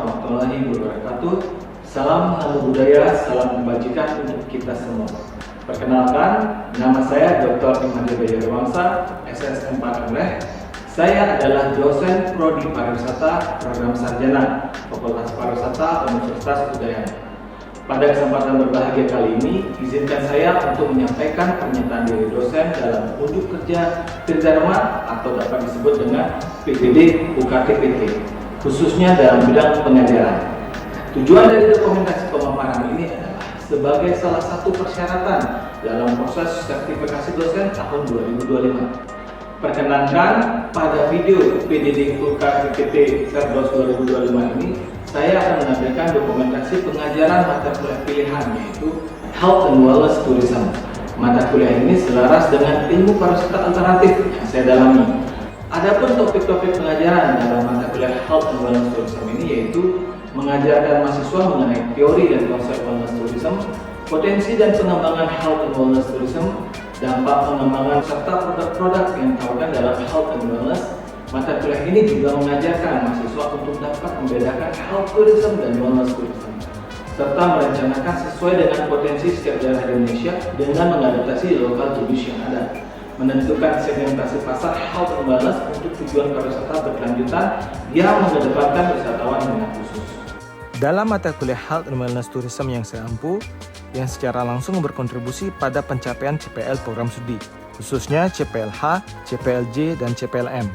warahmatullahi wabarakatuh. Salam namo budaya, salam kebajikan untuk kita semua. Perkenalkan, nama saya Dr. Imade Bayarwangsa, SSM Padang. Saya adalah dosen Prodi Pariwisata Program Sarjana Fakultas Pariwisata Universitas Udayana. Pada kesempatan berbahagia kali ini, izinkan saya untuk menyampaikan pernyataan diri dosen dalam unjuk kerja Tridharma atau dapat disebut dengan PDD UKT-PT, khususnya dalam bidang pengajaran. Tujuan dari dokumentasi pemaparan ini adalah sebagai salah satu persyaratan dalam proses sertifikasi dosen tahun 2025. Perkenankan, pada video PDD UKT-PT Serdos 2025 ini, saya akan menampilkan dokumentasi pengajaran mata kuliah pilihan, yaitu Health and Wellness Tourism. Mata kuliah ini selaras dengan ilmu pariwisata alternatif yang saya dalami. Adapun topik-topik pengajaran dalam mata kuliah Health and Wellness Tourism ini yaitu mengajarkan mahasiswa mengenai teori dan konsep wellness tourism, potensi dan pengembangan Health and Wellness Tourism, dampak pengembangan serta produk-produk yang ditawarkan dalam Health and Wellness. Mata kuliah ini juga mengajarkan mahasiswa untuk dapat membedakan health tourism dan wellness tourism, serta merencanakan sesuai dengan potensi setiap daerah di Indonesia dengan mengadaptasi local to dish yang ada, menentukan segmentasi pasar health and wellness untuk tujuan pariwisata berkelanjutan yang mengedepankan wisatawan dengan khusus. Dalam mata kuliah Health and Wellness Tourism yang saya ampu, yang secara langsung berkontribusi pada pencapaian CPL program studi, khususnya CPLH, CPLJ, dan CPLM.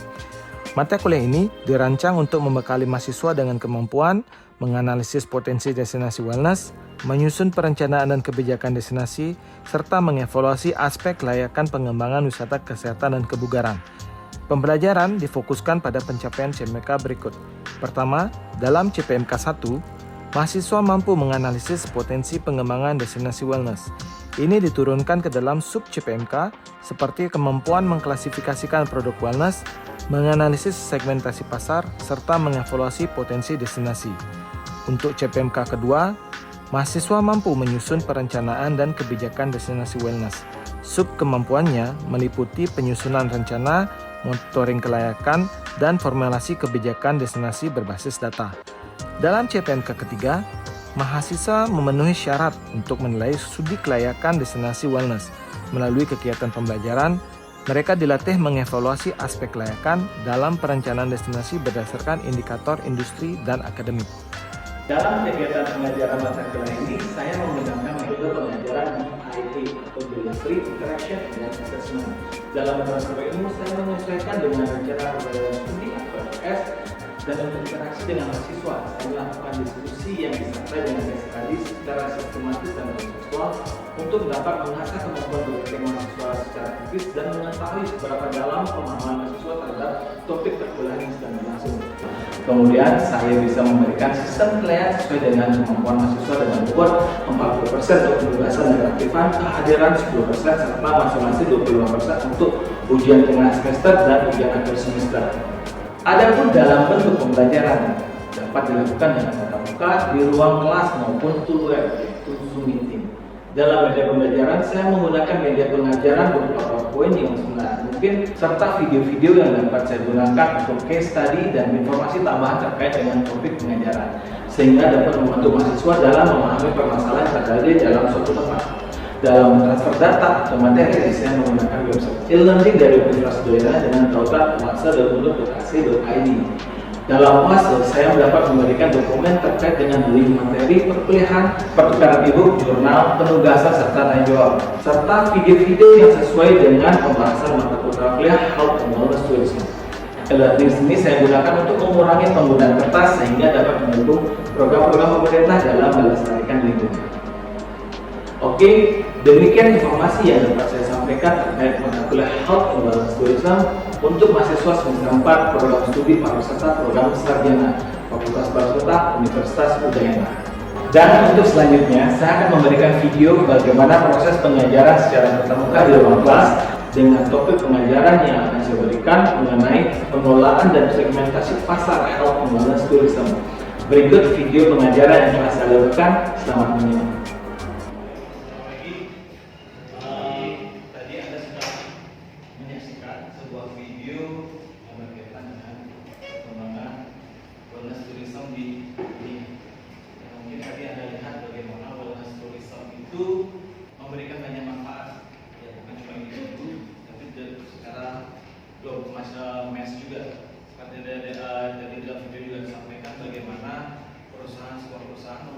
Mata kuliah ini dirancang untuk membekali mahasiswa dengan kemampuan menganalisis potensi destinasi wellness, menyusun perencanaan dan kebijakan destinasi, serta mengevaluasi aspek kelayakan pengembangan wisata kesehatan dan kebugaran. Pembelajaran difokuskan pada pencapaian CPMK berikut. Pertama, dalam CPMK 1, mahasiswa mampu menganalisis potensi pengembangan destinasi wellness. Ini diturunkan ke dalam sub CPMK seperti kemampuan mengklasifikasikan produk wellness, menganalisis segmentasi pasar, serta mengevaluasi potensi destinasi. Untuk CPMK kedua, mahasiswa mampu menyusun perencanaan dan kebijakan destinasi wellness. Sub kemampuannya meliputi penyusunan rencana, monitoring kelayakan, dan formulasi kebijakan destinasi berbasis data. Dalam CPMK ketiga, mahasiswa memenuhi syarat untuk menilai studi kelayakan destinasi wellness. Melalui kegiatan pembelajaran, mereka dilatih mengevaluasi aspek kelayakan dalam perencanaan destinasi berdasarkan indikator industri dan akademik. Dalam kegiatan pengajaran mata kuliah ini, saya menggunakan metode pengajaran BIA atau Industry Interaction dan Assessment. Dalam transfer ilmu, saya menyesuaikan dengan rencana pembelajaran studi atau RS dan untuk interaksi dengan mahasiswa. Saya melakukan diskusi yang disertai dengan case study secara sistematis dan kontekstual untuk dapat mengasah kemampuan berpikir mahasiswa secara kritis dan mengetahui seberapa dalam pemahaman mahasiswa terhadap topik perkuliahan yang sedang berlangsung. Kemudian saya bisa memberikan sistem penilaian sesuai dengan kemampuan mahasiswa dengan bobot 40% untuk kebebasan dan keaktifan, kehadiran 10% serta masing-masing 25% untuk ujian tengah semester dan ujian akhir semester. Adapun dalam bentuk pembelajaran dapat dilakukan dengan tatap muka di ruang kelas maupun tool web yaitu Zoom Meeting. Dalam media pembelajaran, saya menggunakan media pengajaran berupa PowerPoint yang sebenarnya mungkin serta video-video yang dapat saya gunakan untuk case study dan informasi tambahan terkait dengan topik pengajaran, sehingga dapat membantu mahasiswa dalam memahami permasalahan yang terjadi dalam suatu tempat. Dalam transfer data atau materi, saya menggunakan website e-learning dari Universitas Udayana dengan tautan uasa.ac.id. Dalam UASE, saya dapat memberikan dokumen terkait dengan link materi perkuliahan, pertukaran e-book, jurnal, penugasan, serta tanya jawab, serta video-video yang sesuai dengan pembahasan mata kuliah Health and Wellness Tourism. E-learning ini saya gunakan untuk mengurangi penggunaan kertas sehingga dapat mendukung program-program pemerintah dalam melestarikan lingkungan. Oke, demikian informasi yang dapat saya sampaikan terkait mata kuliah Health and Wellness Tourism untuk mahasiswa semester 4 program studi pariwisata program sarjana Fakultas Pariwisata Universitas Udayana. Dan untuk selanjutnya, saya akan memberikan video bagaimana proses pengajaran secara tatap muka di ruang kelas dengan topik pengajaran yang akan saya berikan mengenai pengelolaan dan segmentasi pasar Health and Wellness Tourism. Berikut video pengajaran yang telah saya lakukan. Selamat menyimak. Video yang berkaitan dengan pengembangan wellness tourism di bagaimana wellness tourism itu memberikan banyak manfaat, ya bukan cuma itu, tapi secara global mass juga. Seperti dari dalam video juga disampaikan bagaimana sebuah perusahaan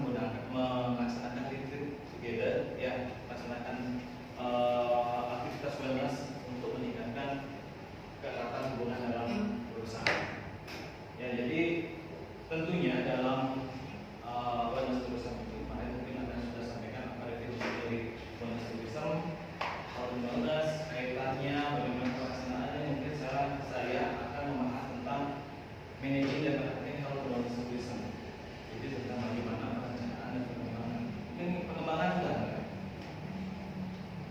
melaksanakan retreat together, ya, melaksanakan aktivitas wellness untuk meningkatkan keeratan hubungan dalam perusahaan. Ya, jadi tentunya dalam wellness tourism itu, makanya mungkin Anda sudah sampaikan apa definisi dari wellness tourism, health and wellness, kaitannya, bagaimana pelaksanaannya. Mungkin saya akan membahas tentang managing dan marketing health and wellness tourism. Jadi tentang bagaimana perencanaan dan pengembangan. Mungkin pengembangan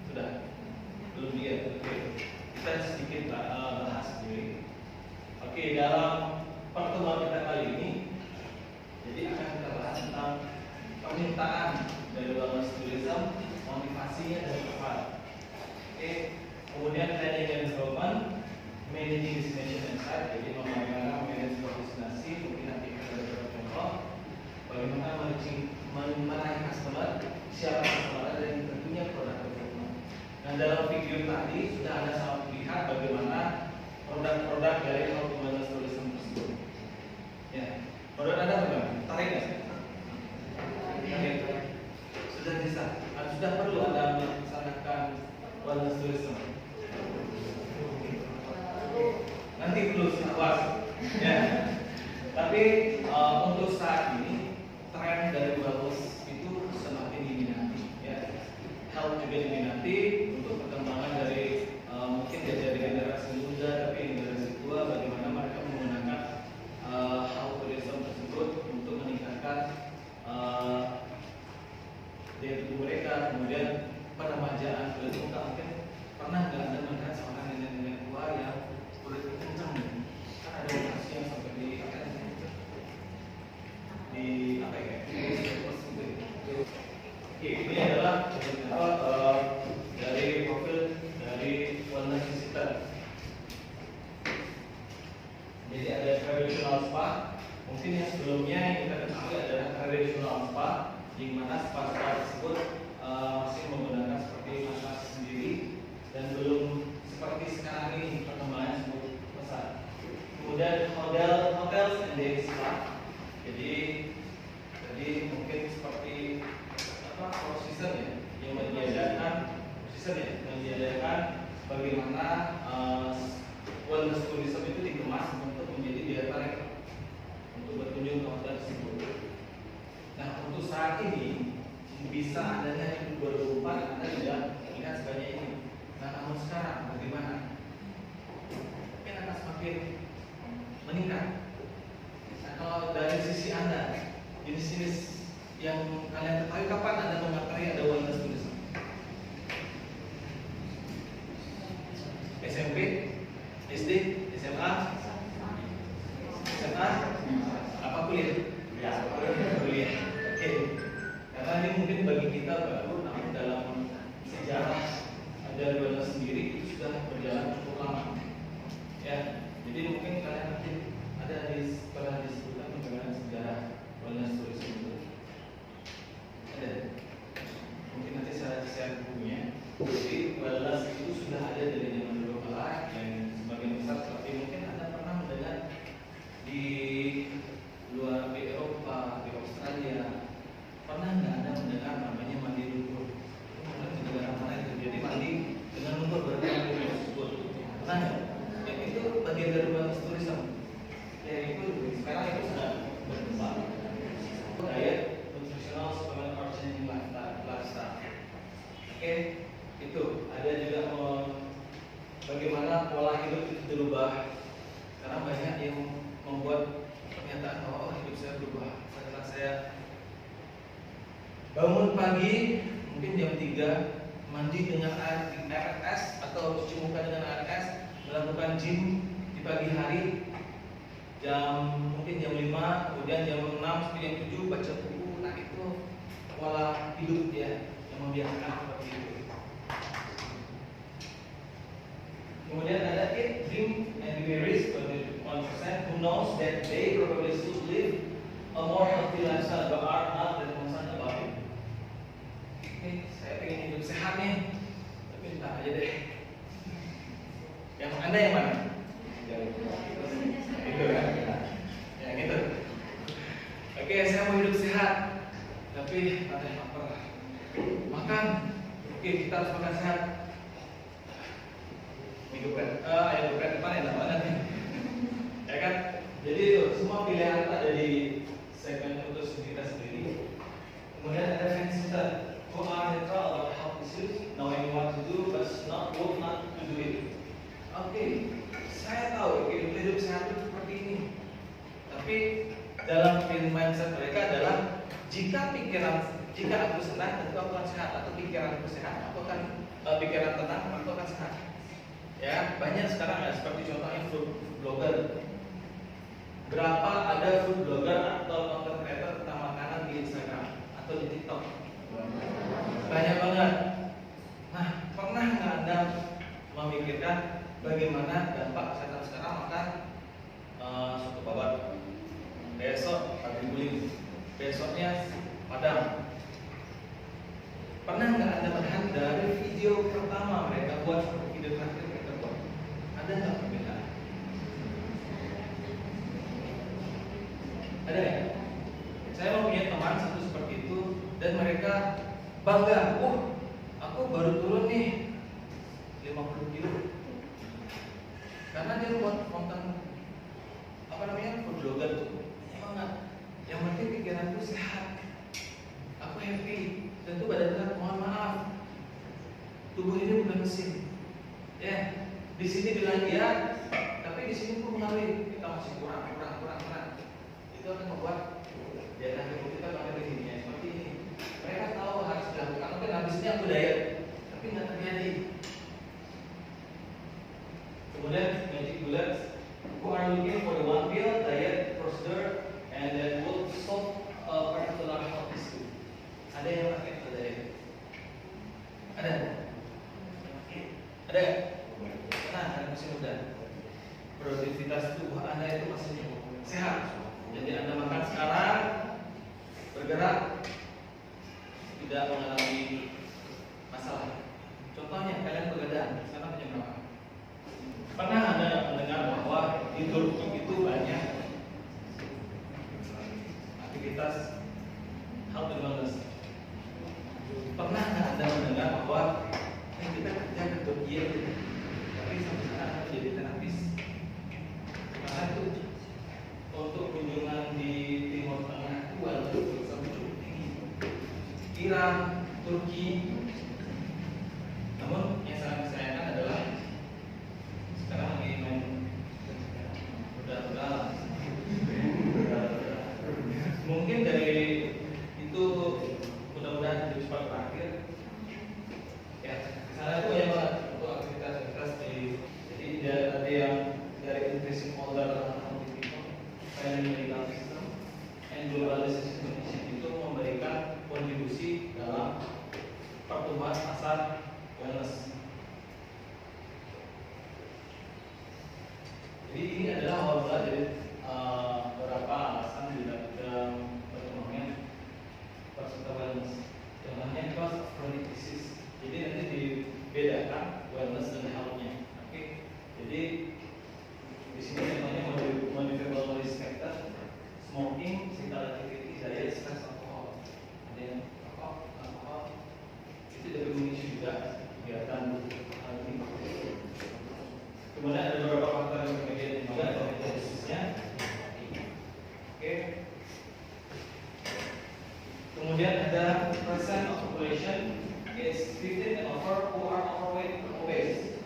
sudah belum dia. Oke, kita sedikit bahas sendiri. Oke, dalam pertemuan kita kali ini, jadi akan kita bahas tentang permintaan dari wellness tourism, motivasinya dan apa. Oke, kemudian planning and development, managing destination and site, jadi bagaimana manage destinasi, mungkin nanti kita ada beberapa contoh, bagaimana meraih customer, siapa customer dan tentunya produk development. Nah, dalam video tadi sudah Anda sama melihat bagaimana produk-produk dari health and wellness tourism tersebut. Ya, produk Anda bagaimana? Tarik nggak sih? Sudah bisa. Sudah perlu Anda melaksanakan wellness tourism. Nanti perlu awas. Ya. Tapi untuk saat ini tren dari wellness itu semakin diminati. Ya. Health juga diminati untuk perkembangan dari mungkin dari generasi muda, tapi generasi tua, bagaimana mereka menggunakan health tourism tersebut untuk meningkatkan daya tubuh mereka. Kemudian peremajaan kulit muka, mungkin pernah nggak Anda melihat seorang nenek-nenek tua yang kulitnya kencang? Kan ada operasi yang sampai di apa ya? Oke, ini adalah dari profil dari wellness visitor. Jadi ada traditional spa. Mungkin yang sebelumnya yang kita ketahui adalah traditional spa, di mana spa-spa tersebut masih menggunakan seperti massage sendiri dan belum seperti sekarang ini perkembangan cukup besar. Kemudian hotels and day spa. Jadi mungkin seperti four season ya, yang menyediakan bagaimana wellness tourism itu dikemas untuk menjadi daya tarik untuk berkunjung ke hotel tersebut. Nah, untuk saat ini bisa adanya di 2024 Anda tidak melihat sebanyak ini. Nah, namun sekarang bagaimana? Mungkin akan semakin meningkat. Nah, kalau dari sisi Anda, jenis-jenis yang kalian ketahui, kapan Anda mengetahui ada wellness tourism? SMP, SD, SMA, apa kuliah? Kuliah. Oke. Karena ini mungkin bagi kita baru, namun dalam sejarah dari wellness sendiri itu sudah berjalan cukup lama. Ya, jadi mungkin kalian nanti pernah disebutkan bagaimana sejarah wellness tourism itu. Ada. Mungkin nanti saya share bukunya. Jadi wellness itu sudah ada dari zaman dulu kala, yang sebagian besar seperti mungkin Anda pernah mendengar di luar Eropa, di Australia. Pernah nggak Anda mendengar namanya mandi lumpur? Mungkin di negara mana itu jadi mandi dengan lumpur berarti mandi tersebut. Pernah nggak? Yang itu bagian dari wellness tourism. Ya itu sekarang itu sudah berkembang. Diet, nutritional, supplement, or changing lifestyle. Oke, itu ada juga bagaimana pola hidup itu berubah. Karena banyak yang membuat pernyataan bahwa hidup saya berubah setelah saya bangun pagi mungkin jam 3, mandi dengan air es atau cuci muka dengan air es, melakukan gym di pagi hari mungkin jam 5, kemudian jam 6 sampai jam 7 baca buku. Nah, itu pola hidup ya yang membiasakan seperti itu. Kemudian ada eat, drink, and be rich, 1% who knows that they probably should live a more healthy lifestyle but are not that concerned about it. Oke, saya mau hidup sehat, tapi ada yang lapar. Makan. Oke, kita harus makan sehat. Mie geprek, ayam geprek depan enak banget nih. Ya kan? Jadi itu semua pilihan ada di segmen untuk kita sendiri. Kemudian ada Fenster, who are neutral about health issues, knowing what to do but not to do it. Oke, saya tahu hidup sehat itu seperti ini. Tapi dalam mindset mereka adalah jika aku senang tentu aku akan sehat, atau pikiranku sehat aku akan pikiran tenang aku akan sehat. Ya, banyak sekarang ya, seperti contohnya food blogger. Berapa ada food blogger atau content creator tentang makanan di Instagram atau di TikTok? Banyak banget. Nah, pernah nggak Anda memikirkan bagaimana dampak kesehatan sekarang makan soto babat? Besok pagi guling, besoknya padang. Pernah nggak Anda melihat dari video pertama mereka buat sampai video terakhir mereka buat? Ada nggak perbedaan? Ada ya? Saya mempunyai teman satu seperti itu dan mereka bangga. Aku baru turun nih 50 kilo. Karena dia buat konten food blogger tuh. Yang penting pikiranku sehat, aku happy, tentu badan mohon maaf, tubuh ini bukan mesin. Ya, di sini bilang iya, tapi di sini pun mengalami kita masih kurang. Itu akan membuat daya tahan tubuh kita makin begini ya, seperti ini. Mereka tahu harus dilakukan. Mungkin habis ini aku diet, tapi nggak terjadi. Kemudian magic bullets, who are looking for the one pill diet procedure and that will solve a particular health issue. Ada yang pakai itu diet? Ada? Ada? Nah, Anda masih muda. Produktivitas tubuh Anda itu masih sehat. Jadi Anda makan sekarang, bergerak, tidak mengalami masalah. Contohnya kalian begadang, sekarang jam berapa? Pernah Anda mendengar bahwa di Turki itu banyak aktivitas health and wellness? Pernah nggak Anda mendengar bahwa kita kerja ke Turki, tapi sampai sekarang menjadi terapis? Karena itu untuk kunjungan di Timur Tengah itu cukup tinggi. Iran, Turki. Namun yang sangat disayangkan adalah sekarang lagi main udah mungkin dari itu mudah-mudahan jadi cepat berakhir. Ya, sana itu banyak banget untuk aktivitas jadi ada yang dari increasing older medical system and globalization itu memberikan kontribusi dalam pertumbuhan pasar wellness. Jadi ini adalah awal mula dari beberapa alasan di dalam perkembangan pasar wellness. Contohnya cost of chronic disease. Jadi nanti dibedakan wellness dan health-nya. Oke. Jadi di sini contohnya modifiable risk factor, smoking, physical activity, diet, stress, alkohol. Ada yang alkohol itu dari mengisi juga kegiatan hal ini. Kemudian ada beberapa faktor yang berbeda juga dari khususnya. Oke. Kemudian ada percent of population is 15 and over who are overweight or obese.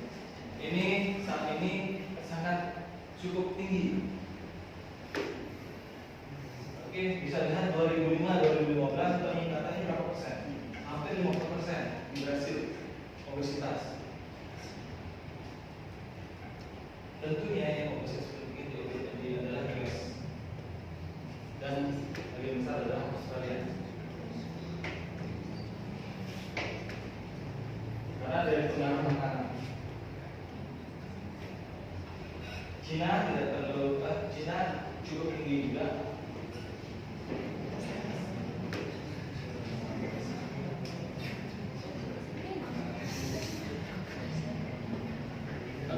Ini saat ini sangat cukup tinggi. Oke, bisa lihat 2005-2015 peningkatannya berapa persen? Hampir 50% di Brasil obesitas. Tentunya yang obesitas seperti ini adalah US dan bagian besar adalah Australia. Karena dari pengaruh makanan. Cina tidak terlalu Cina cukup tinggi juga.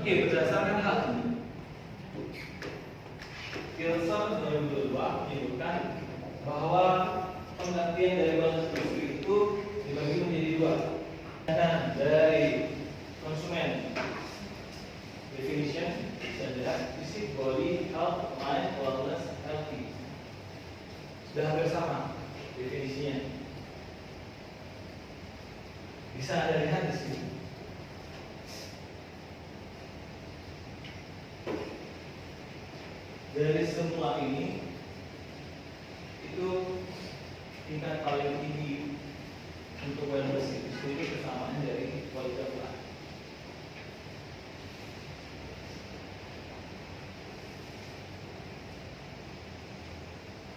Oke, berdasarkan hal ini, Gilson 2022 menyebutkan bahwa Pengertian dari balance industri itu dibagi menjadi dua. Dari konsumen definition bisa dilihat fisik, body, health, mind, wellness, healthy. Sudah hampir sama definisinya. Bisa Anda lihat di sini. Dari semua ini itu tingkat paling tinggi untuk wellness itu sendiri kesamaan dari quality of life.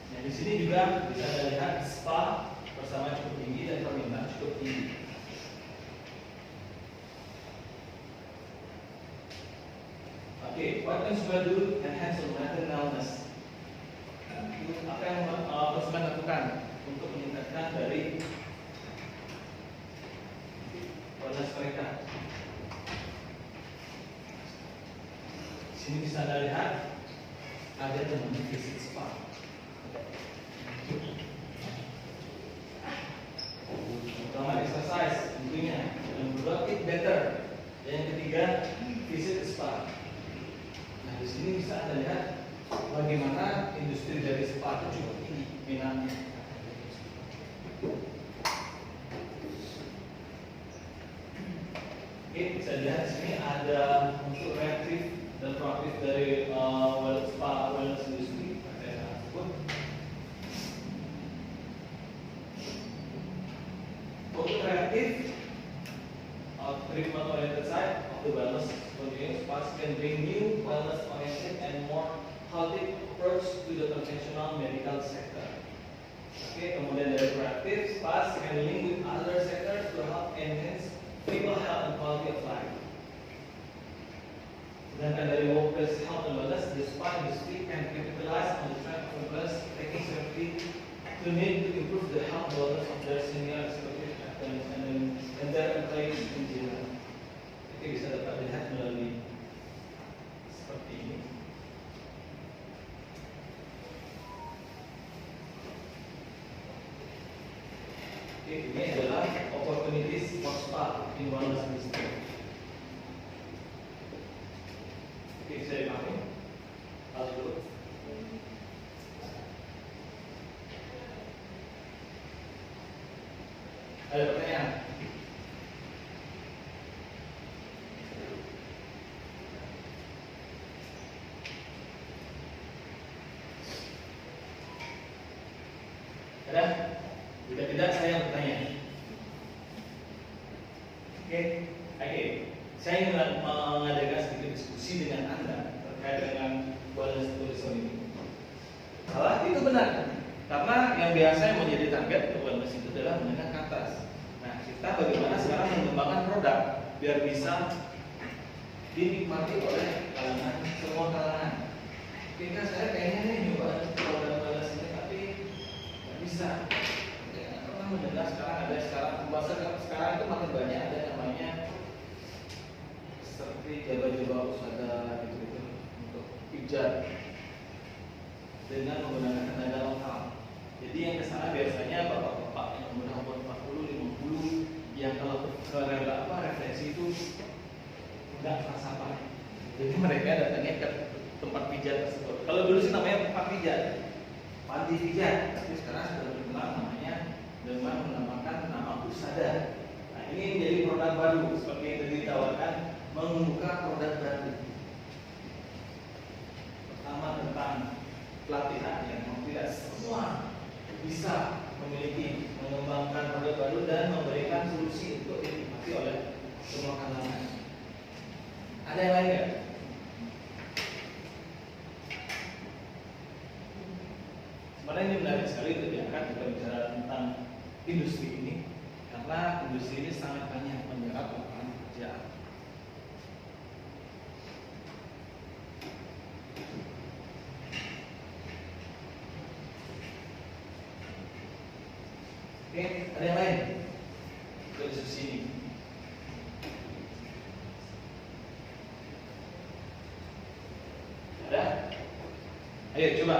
Nah, di sini juga bisa Anda lihat spa bersama cukup tinggi dan permintaan cukup tinggi. Oke, what consumer do enhance mental wellness? Apa yang konsumen lakukan untuk meningkatkan dari wellness mereka? Di sini bisa Anda lihat ada teman visit spa. Pertama exercise tentunya, yang kedua eat better, dan yang ketiga visit spa. Nah, di sini bisa Anda lihat bagaimana industri dari spa itu cukup tinggi minatnya. Oke, bisa dilihat di sini ada unsur reaktif dan proaktif dari spa wellness industry. Saya sebut. Untuk reaktif, treatment oriented side of the wellness continuum, spas can bring new wellness oriented and more holistic approach to the conventional medical sector. Oke, kemudian dari proaktif, spas can link with other sectors to help enhance people health and quality of life. Sedangkan dari workplace health and wellness, the spa industry can capitalize on the trend of employees taking safety to need to improve the health and wellness of their senior executive and their employees in general. Itu bisa dapat dilihat melalui seperti ini. Oke, ini adalah opportunities for spa in wellness industry. Oke, bisa dipahami? Hal dulu. Ada pertanyaan? Ada? Jika tidak, saya bertanya. Oke. Saya ingin mengadakan sedikit diskusi dengan Anda terkait dengan wellness tourism ini. Salah, itu benar. Karena yang biasanya menjadi target untuk wellness itu adalah menengah ke atas. Nah, kita bagaimana sekarang mengembangkan produk biar bisa dinikmati oleh kalangan, semua kalangan. Kita saya kayaknya nih nyoba produk wellness ini, tapi nggak bisa. Karena mendengar sekarang ada sekarang itu makin banyak ada namanya seperti jaba-jaba usada gitu untuk pijat dengan menggunakan tenaga lokal. Jadi yang kesana biasanya bapak-bapak yang umur 40, 50 yang kalau ke refleksi itu nggak terasa apa. Jadi mereka datangnya ke tempat pijat tersebut. Kalau dulu sih namanya tempat pijat, panti pijat, tapi sekarang sudah berkembang namanya dengan menamakan nama usada. Nah, ini menjadi produk baru seperti yang tadi ditawarkan, membuka produk baru. Pertama tentang pelatihan yang tidak semua bisa memiliki mengembangkan produk baru dan memberikan solusi untuk dinikmati oleh semua kalangan. Ada yang lain nggak? Sebenarnya ini menarik sekali untuk diangkat kita bicara tentang industri ini, karena industri ini sangat banyak menyerap lapangan pekerjaan. Oke, ada yang lain untuk diskusi ini? Ada? Ayo coba.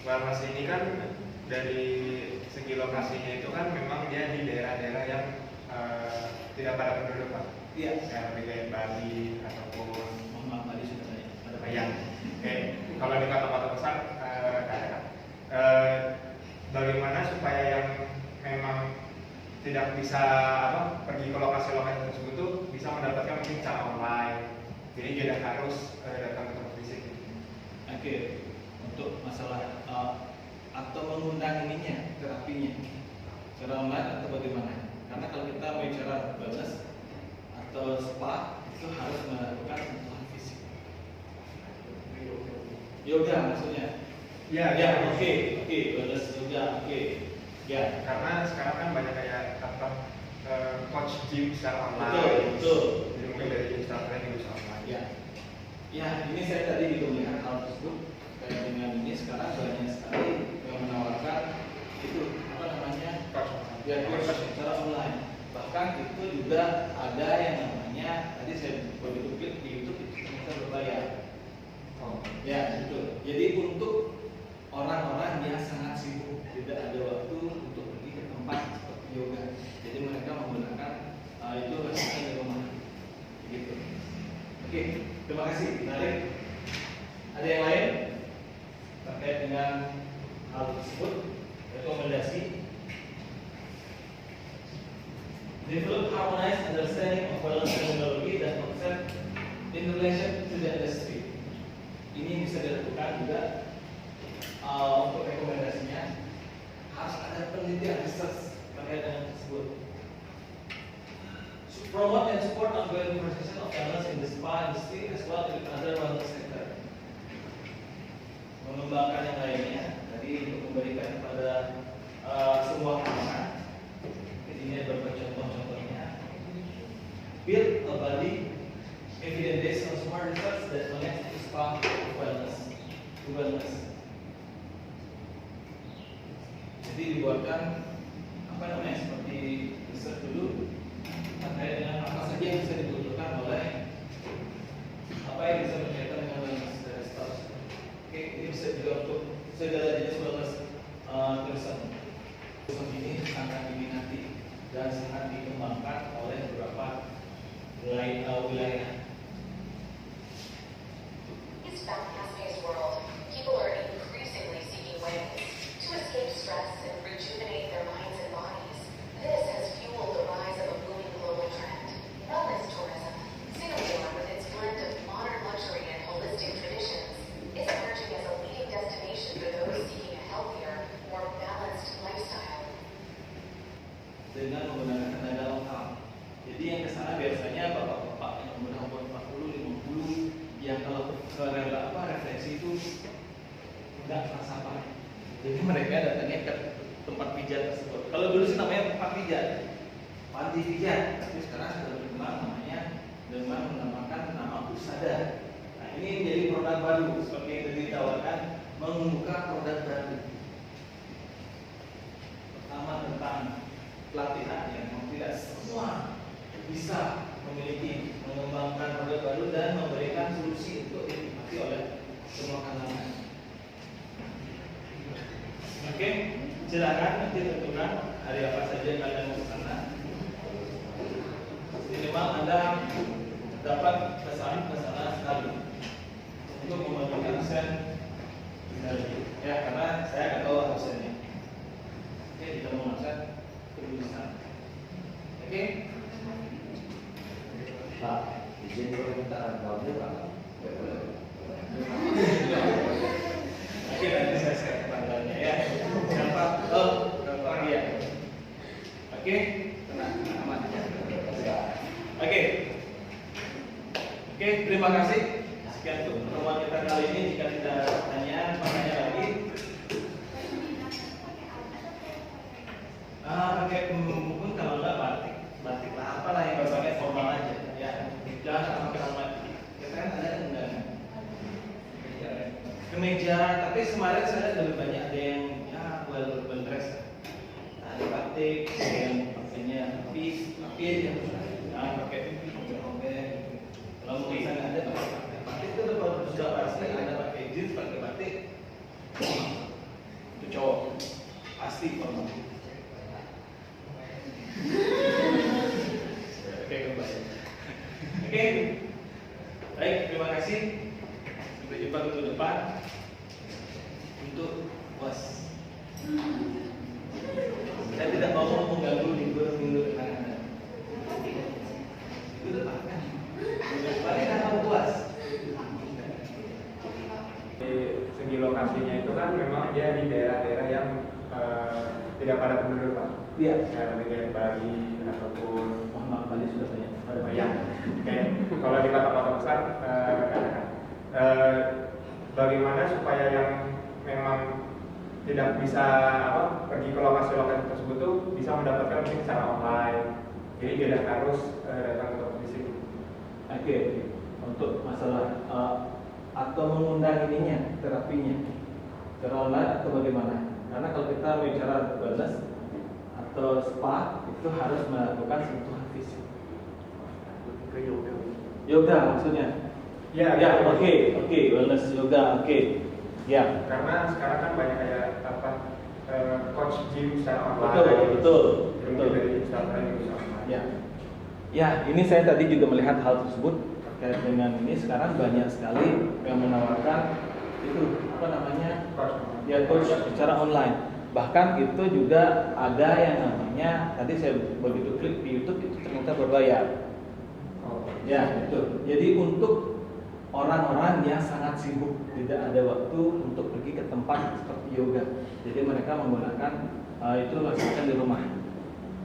wellness ini kan dari segi lokasinya itu kan memang dia di daerah-daerah yang tidak pada penduduk Pak. Iya. Seperti kayak Bali ataupun Mohon maaf tadi sudah ada yang kalau di kota-kota besar ada. Bagaimana supaya yang memang tidak bisa pergi ke lokasi-lokasi tersebut tuh bisa mendapatkan mungkin cara online, jadi tidak harus datang ke tempat fisik. Oke, untuk masalah atau mengundang ininya, terapinya, secara online atau bagaimana? Karena kalau kita bicara wellness atau spa itu harus melakukan sentuhan fisik. Yoga maksudnya? Ya, oke, wellness yoga, oke. Ya, karena sekarang kan banyak kayak coach gym secara online. betul. Jadi mungkin dari Instagram juga bisa online. Ya, ini saya tadi juga melihat hal tersebut. Kayak dengan ini sekarang banyak sekali yang menawarkan itu coach secara online. Bahkan itu juga ada yang namanya tadi saya begitu klik di YouTube itu kita berbayar. Ya, betul. Jadi untuk orang-orang yang sangat sibuk tidak ada waktu untuk pergi ke tempat seperti yoga, jadi mereka menggunakan itu rasanya di rumah, gitu. Oke, terima kasih. Menarik. Ada yang lain terkait dengan hal tersebut? Rekomendasi. Develop harmonized understanding of wellness terminology dan concept in relation to the industry. Ini bisa dilakukan juga untuk rekomendasinya harus ada penelitian research terkait dengan tersebut. Promote and support ongoing conversation of wellness in the spa industry as well as other wellness sector. Mengembangkan yang lainnya tadi untuk memberikan kepada semua kalangan. Ini beberapa contoh-contohnya. Build a body evidence-based on smart research that connects to spa wellness. Jadi dibuatkan seperti riset dulu terkait dengan apa saja yang bisa dibutuhkan oleh apa yang bisa berkaitan dengan wellness dari status. Oke, ini bisa juga untuk segala jenis wellness tulisan. Tulisan ini sangat diminati dan sangat dikembangkan oleh beberapa wilayah. In this fast-paced world, people are increasingly seeking ways to escape stress and rejuvenate their minds and bodies. This has fueled the rise of a booming global trend, wellness tourism. Singapore, with its blend of modern luxury and holistic traditions, is emerging as a leading destination for those seeking a healthier, more balanced lifestyle. Dengan menggunakan tenaga lokal. Jadi yang kesana biasanya bapak-bapak yang umur 40, 50 yang kalau refleksi itu nggak terasa apa. Jadi mereka datangnya ke tempat pijat tersebut. Kalau dulu sih namanya tempat pijat, panti pijat, tapi sekarang sudah berkembang namanya dengan menamakan nama Usada. Nah ini menjadi produk baru seperti yang tadi ditawarkan, membuka produk baru. Pertama tentang pelatihan yang tidak semua bisa memiliki mengembangkan produk baru dan memberikan solusi untuk dinikmati oleh semua kalangan. Oke, silakan nanti tentukan hari apa saja kalian mau ke sana. Minimal Anda dapat pesan ke sana sekali untuk memajukan absen ya, karena saya akan bawa absennya. Oke, kita mau absen tunggu di sana. Oke. Pak, izin boleh minta anggarannya Pak? Oke, nanti saya share tanggalnya ya. Siapa? Bapak ya. Oke, tenang, aman. Oke, terima kasih. Sekian untuk pertemuan kita kali ini. Jika tidak tanya lagi. Pakai mungkin kalau nggak batik lah, apalah yang berbagai formal aja. Ya, jangan pakai helmet. Kita kan ada undangan. Kemeja, tapi kemarin saya lebih banyak ada yang well dress. Ada batik, yang pakainya rapi aja. Jangan pakai robek. Kalau mungkin sana ada pakai batik itu sudah pasti ada pakai jeans, pakai batik. depan untuk puas. Saya tidak mau mengganggu minggu depan Anda. Minggu depan kan? Minggu depan kan mau puas. Di segi lokasinya itu kan memang dia di daerah-daerah yang tidak padat penduduk, Pak. Iya. Ya, di Bali ataupun Muhammad Bali sudah banyak. ya, oke. Kalau di kota-kota besar, bagaimana supaya yang memang tidak bisa pergi ke lokasi-lokasi tersebut tuh bisa mendapatkan mungkin secara online, jadi tidak harus datang ke tempat fisik. Oke, untuk masalah atau mengundang ininya, terapinya secara online atau bagaimana? Karena kalau kita bicara wellness atau spa itu harus melakukan sentuhan fisik. Yoga maksudnya? Ya, Oke, wellness yoga, oke. Ya, karena sekarang kan banyak kayak coach gym secara online. betul. Dari Instagram bisa online. Ya, ini saya tadi juga melihat hal tersebut terkait dengan ini. Sekarang banyak sekali yang menawarkan itu coach secara online. Bahkan itu juga ada yang namanya, tadi saya begitu klik di YouTube itu ternyata berbayar. Ya, betul. Jadi untuk orang-orang yang sangat sibuk, tidak ada waktu untuk pergi ke tempat seperti yoga. Jadi mereka menggunakan itu lakukan di rumah.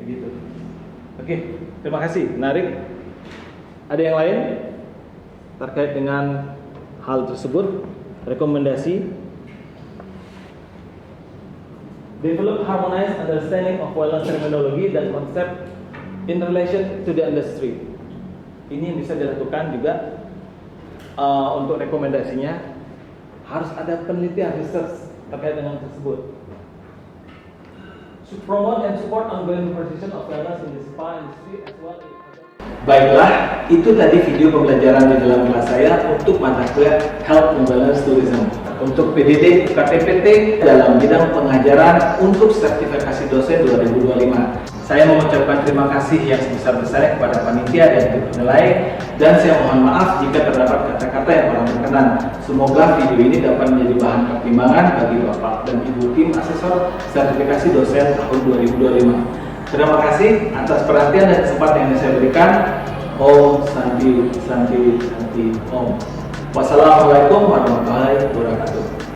Begitu. Oke, terima kasih. Menarik. Ada yang lain terkait dengan hal tersebut? Rekomendasi? Develop harmonized understanding of wellness terminology dan konsep in relation to the industry. Ini yang bisa dilakukan juga untuk rekomendasinya. Harus ada penelitian research terkait dengan tersebut. To promote and support ongoing precision of wellness in the spa industry as well as Baiklah, itu tadi video pembelajaran di dalam kelas saya untuk mata kuliah Health and Wellness Tourism. Untuk PDD UKTPT dalam bidang pengajaran untuk sertifikasi dosen 2025. Saya mengucapkan terima kasih yang sebesar-besarnya kepada panitia dan tim penilai, dan saya mohon maaf jika terdapat kata-kata yang kurang berkenan. Semoga video ini dapat menjadi bahan pertimbangan bagi Bapak dan Ibu tim asesor sertifikasi dosen tahun 2025. Terima kasih atas perhatian dan kesempatan yang saya berikan. Om Santi Om. Wassalamualaikum warahmatullahi wabarakatuh.